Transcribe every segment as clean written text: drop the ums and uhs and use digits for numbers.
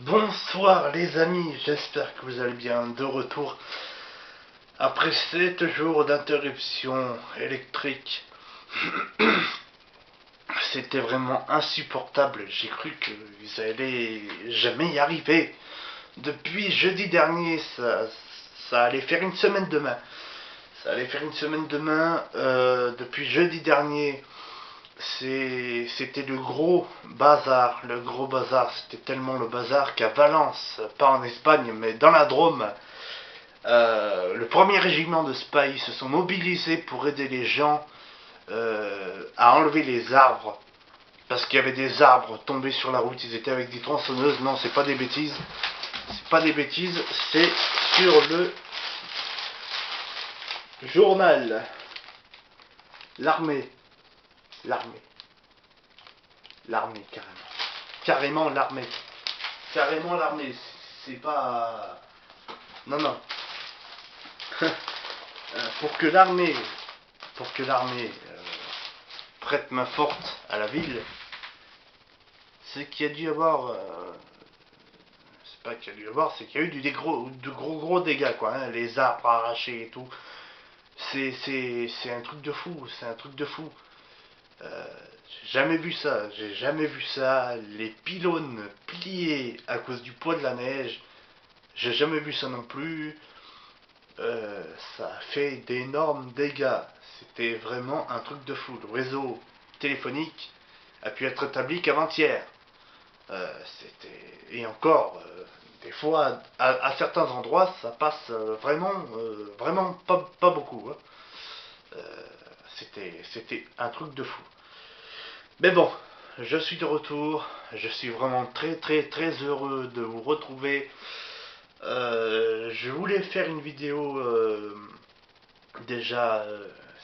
Bonsoir les amis, j'espère que vous allez bien, de retour après 7 jours d'interruption électrique. C'était vraiment insupportable, j'ai cru qu'ils allaient jamais y arriver. Depuis jeudi dernier, ça allait faire une semaine demain. Ça allait faire une semaine demain, depuis jeudi dernier. C'était le gros bazar, c'était tellement le bazar qu'à Valence, pas en Espagne, mais dans la Drôme, le premier régiment de Spy se sont mobilisés pour aider les gens à enlever les arbres, parce qu'il y avait des arbres tombés sur la route, ils étaient avec des tronçonneuses, non c'est pas des bêtises, c'est sur le journal, l'armée, l'armée. L'armée, carrément l'armée. Carrément l'armée. C'est pas... Non, non. Pour que l'armée... prête main forte à la ville, c'est qu'il y a dû avoir... c'est pas qu'il y a dû avoir, c'est qu'il y a eu de gros dégâts, quoi. Hein, les arbres arrachés et tout. C'est un truc de fou, c'est un truc de fou. J'ai jamais vu ça, les pylônes pliés à cause du poids de la neige, j'ai jamais vu ça non plus, ça a fait d'énormes dégâts, c'était vraiment un truc de fou, le réseau téléphonique a pu être établi qu'avant-hier, et encore, des fois, à certains endroits, ça passe vraiment pas beaucoup, hein. C'était un truc de fou. Mais bon, je suis de retour, je suis vraiment très heureux de vous retrouver. Je voulais faire une vidéo déjà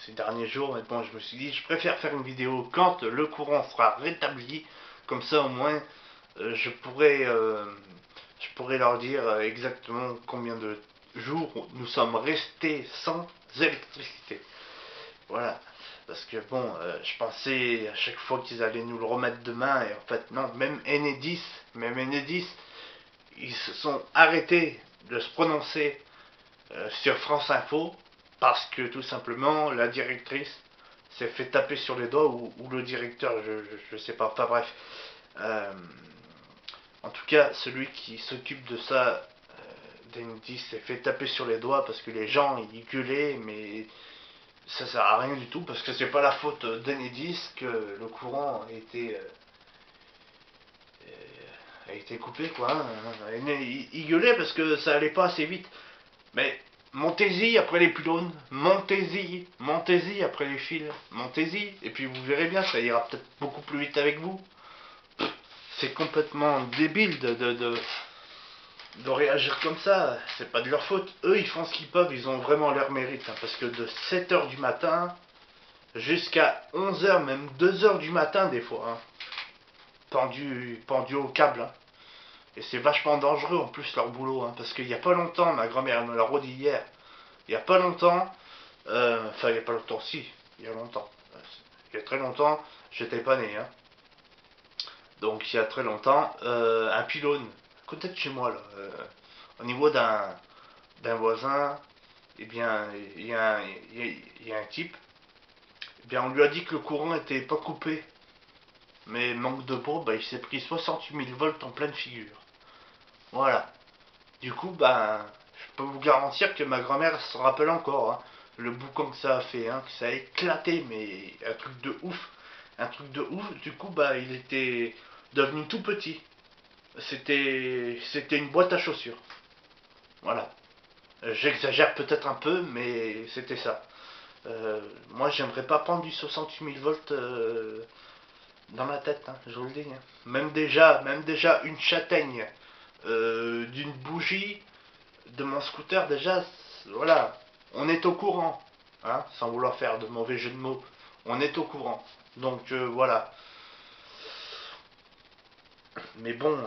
ces derniers jours, mais bon, je me suis dit, je préfère faire une vidéo quand le courant sera rétabli, comme ça au moins je pourrais leur dire exactement combien de jours nous sommes restés sans électricité. Voilà. Parce que bon, je pensais à chaque fois qu'ils allaient nous le remettre demain, et en fait non, même Enedis, ils se sont arrêtés de se prononcer sur France Info, parce que tout simplement la directrice s'est fait taper sur les doigts, ou le directeur, je sais pas, enfin bref. Euh, En tout cas, celui qui s'occupe de ça, d'Enedis, s'est fait taper sur les doigts parce que les gens ils gueulaient, mais ça sert à rien du tout parce que c'est pas la faute d'Enedis que le courant a été coupé, quoi. Hein. Il gueulait parce que ça allait pas assez vite. Mais montez-y après les pylônes, montez-y après les fils, montez-y, et puis vous verrez bien, ça ira peut-être beaucoup plus vite avec vous. C'est complètement débile de réagir comme ça, c'est pas de leur faute. Eux, ils font ce qu'ils peuvent, ils ont vraiment leur mérite, hein, parce que de 7h du matin jusqu'à 11h, même 2h du matin des fois, hein, pendu au câble. Hein. Et c'est vachement dangereux en plus leur boulot, hein, parce qu'il y a pas longtemps, ma grand-mère me l'a redit hier, il y a pas longtemps, enfin il y a pas longtemps, si, il y a longtemps, il y a très longtemps, j'étais pas né, hein. Donc il y a très longtemps, un pylône, à côté de chez moi là, au niveau d'un voisin, eh bien, il y a un type, eh bien, on lui a dit que le courant était pas coupé, mais manque de peau, bah, il s'est pris 68 000 volts en pleine figure. Voilà. Du coup, ben, je peux vous garantir que ma grand-mère se rappelle encore, hein, le boucan que ça a fait, hein, que ça a éclaté, mais un truc de ouf. Un truc de ouf. Du coup, bah, il était devenu tout petit. C'était une boîte à chaussures. Voilà. J'exagère peut-être un peu, mais c'était ça. Moi, j'aimerais pas prendre du 68 000 volts dans la tête, hein, je vous le dis. Hein. Même déjà une châtaigne d'une bougie de mon scooter, déjà, voilà, on est au courant, hein, sans vouloir faire de mauvais jeux de mots, on est au courant. Donc voilà. Mais bon,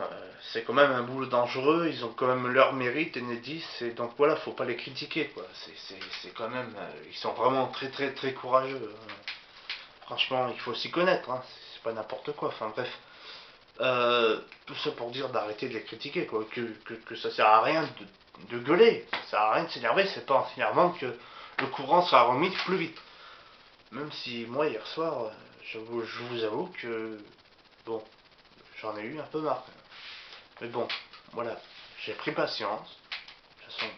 c'est quand même un boulot dangereux, ils ont quand même leur mérite, Enedis, et donc voilà, faut pas les critiquer, quoi. C'est quand même, ils sont vraiment très courageux. Hein. Franchement, il faut s'y connaître, hein. C'est pas n'importe quoi, enfin bref. Tout ça pour dire d'arrêter de les critiquer, quoi. Que ça sert à rien de gueuler, ça sert à rien de s'énerver, c'est pas en s'énervant que le courant sera remis plus vite. Même si moi hier soir, je vous avoue que bon, j'en ai eu un peu marre. Mais bon, voilà, j'ai pris patience. De toute façon,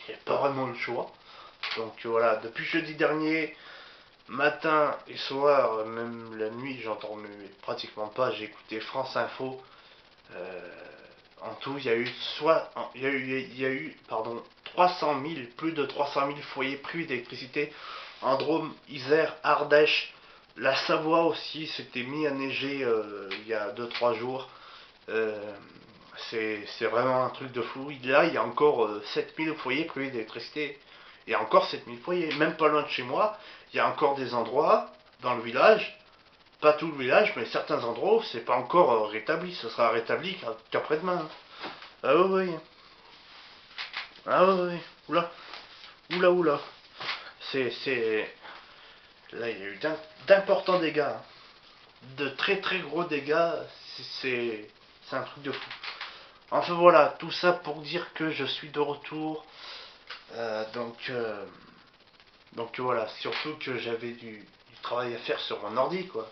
il n'y a pas vraiment le choix. Donc voilà, depuis jeudi dernier, matin et soir, même la nuit, j'entendais pratiquement pas. J'ai écouté France Info. Euh, En tout, il y a eu il y a eu pardon, 300 000, plus de 300 000 foyers privés d'électricité en Drôme, Isère, Ardèche. La Savoie aussi s'était mis à neiger il y a 2 3 jours. Euh, c'est vraiment un truc de fou. Là, il y a encore 7 000 foyers privés d'électricité. Il y a encore 7 000 foyers. Même pas loin de chez moi, il y a encore des endroits dans le village, pas tout le village, mais certains endroits où c'est pas encore rétabli. Ce sera rétabli qu'après-demain. Ah oui, oui. Ah oui, oui. Oula. Oula, oula. C'est... Là, il y a eu d'importants dégâts, hein. De très très gros dégâts. C'est c'est un truc de fou. Enfin voilà, tout ça pour dire que je suis de retour. Euh, donc, euh, donc voilà, surtout que j'avais du travail à faire sur mon ordi, quoi.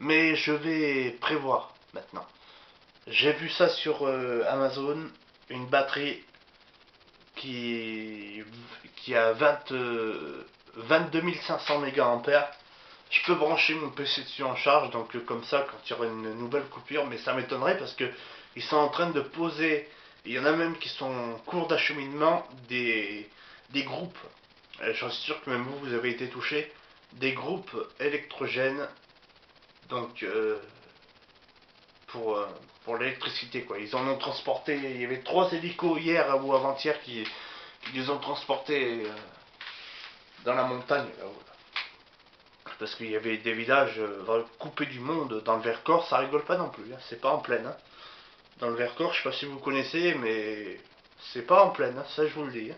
Mais je vais prévoir maintenant. J'ai vu ça sur Amazon, une batterie qui, qui a 22 500 mAh. Je peux brancher mon PC dessus en charge, donc comme ça, quand il y aura une nouvelle coupure, mais ça m'étonnerait parce que ils sont en train de poser, il y en a même qui sont en cours d'acheminement, des groupes, j'en suis sûr que même vous, vous avez été touché, des groupes électrogènes, donc pour, euh, pour l'électricité, quoi. Ils en ont transporté, il y avait 3 hélicos hier ou avant-hier qui les ont transportés dans la montagne, là-haut. Parce qu'il y avait des villages coupés du monde dans le Vercors, ça rigole pas non plus, hein. C'est pas en plaine, hein. Dans le Vercors, je sais pas si vous connaissez, mais c'est pas en plaine, hein, ça je vous le dis, hein.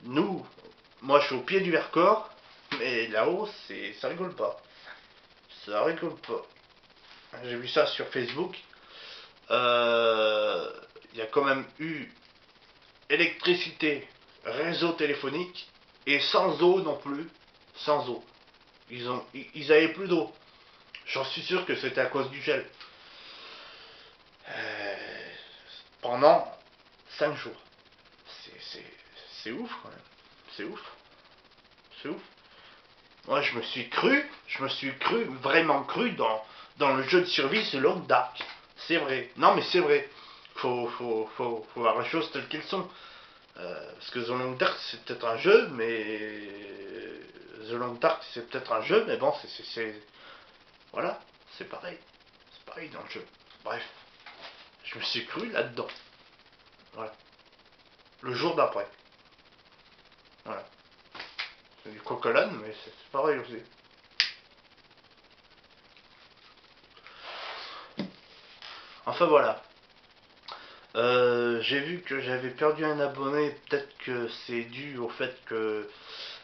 Nous, moi je suis au pied du Vercors, mais là-haut, ça rigole pas. Ça rigole pas. J'ai vu ça sur Facebook. Il y a quand même eu électricité, réseau téléphonique, et sans eau non plus. Sans eau. Ils avaient plus d'eau. J'en suis sûr que c'était à cause du gel. Euh, Pendant 5 jours. C'est c'est ouf quand même. C'est ouf. C'est ouf. Moi je me suis cru, vraiment cru dans le jeu de survie The Long Dark. C'est vrai. Non mais c'est vrai. Faut voir les choses telles qu'elles sont. Parce que The Long Dark c'est peut-être un jeu, mais The Long Dark c'est peut-être un jeu, mais bon, voilà, c'est pareil. C'est pareil dans le jeu. Bref, je me suis cru là-dedans. Voilà. Le jour d'après. Voilà. C'est du coq à mais c'est pareil aussi. Enfin voilà. J'ai vu que j'avais perdu un abonné. Peut-être que c'est dû au fait que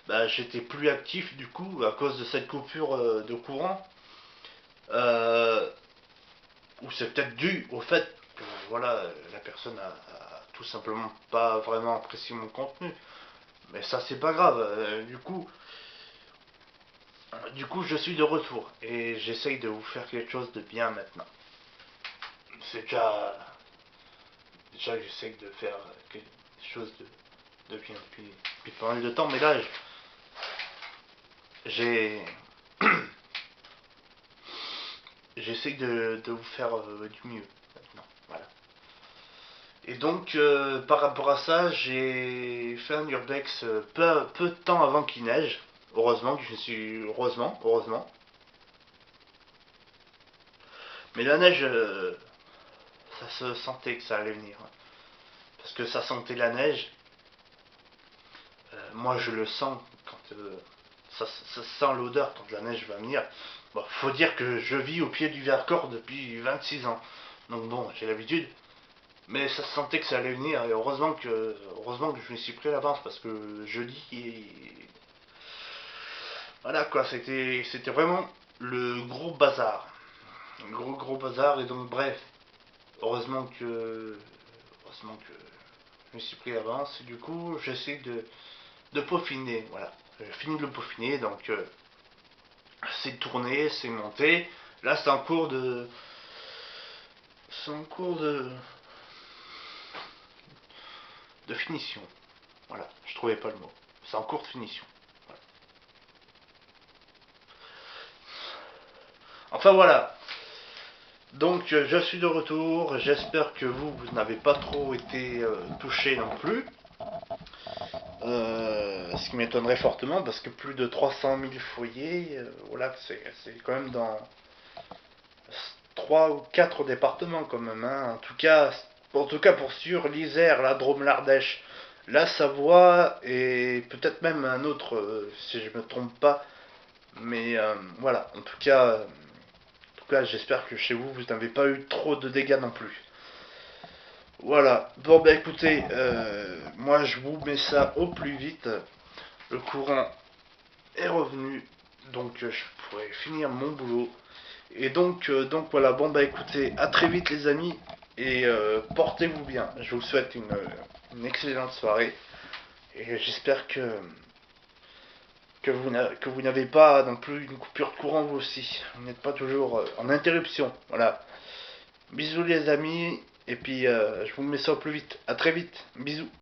bah, j'étais plus actif du coup à cause de cette coupure de courant. Euh, ou c'est peut-être dû au fait que voilà, la personne a tout simplement pas vraiment apprécié mon contenu. Mais ça c'est pas grave. Du coup je suis de retour et j'essaye de vous faire quelque chose de bien maintenant. C'est déjà j'essaye de faire quelque chose de bien depuis pas mal de temps, mais là j'ai j'essaye de vous faire du mieux maintenant. Voilà. Et donc, par rapport à ça, j'ai fait un urbex peu de temps avant qu'il neige. Heureusement que je suis. Heureusement, heureusement. Mais la neige, ça se sentait que ça allait venir, hein. Parce que ça sentait la neige. Moi, je le sens quand. Ça sent l'odeur quand la neige va venir. Bon, faut dire que je vis au pied du Vercors depuis 26 ans. Donc bon, j'ai l'habitude. Mais ça se sentait que ça allait venir et heureusement que je me suis pris à l'avance parce que jeudi, voilà quoi, c'était vraiment le gros bazar. Le gros bazar et donc bref. Heureusement que je me suis pris d'avance. Et du coup, j'essaie de peaufiner. Voilà. J'ai fini de le peaufiner, donc c'est tourné, c'est monté. Là, c'est en cours de. C'est en cours de finition. Voilà, je trouvais pas le mot. C'est en cours de finition. Voilà. Enfin voilà. Donc je suis de retour. J'espère que vous n'avez pas trop été touché non plus. Ce qui m'étonnerait fortement parce que plus de 300 000 foyers, voilà, c'est quand même dans 3 ou 4 départements quand même. Hein. En tout cas pour sûr, l'Isère, la Drôme, l'Ardèche, la Savoie et peut-être même un autre, si je me trompe pas. Mais voilà, en tout cas, j'espère que chez vous, vous n'avez pas eu trop de dégâts non plus. Voilà. Bon, bah écoutez, moi je vous mets ça au plus vite. Le courant est revenu, donc je pourrais finir mon boulot. Et donc voilà. Bon, bah écoutez, à très vite les amis, et portez-vous bien. Je vous souhaite une excellente soirée, et j'espère que vous n'avez pas non plus une coupure de courant vous aussi. Vous n'êtes pas toujours en interruption. Voilà. Bisous les amis, et puis je vous mets ça au plus vite. À très vite. Bisous.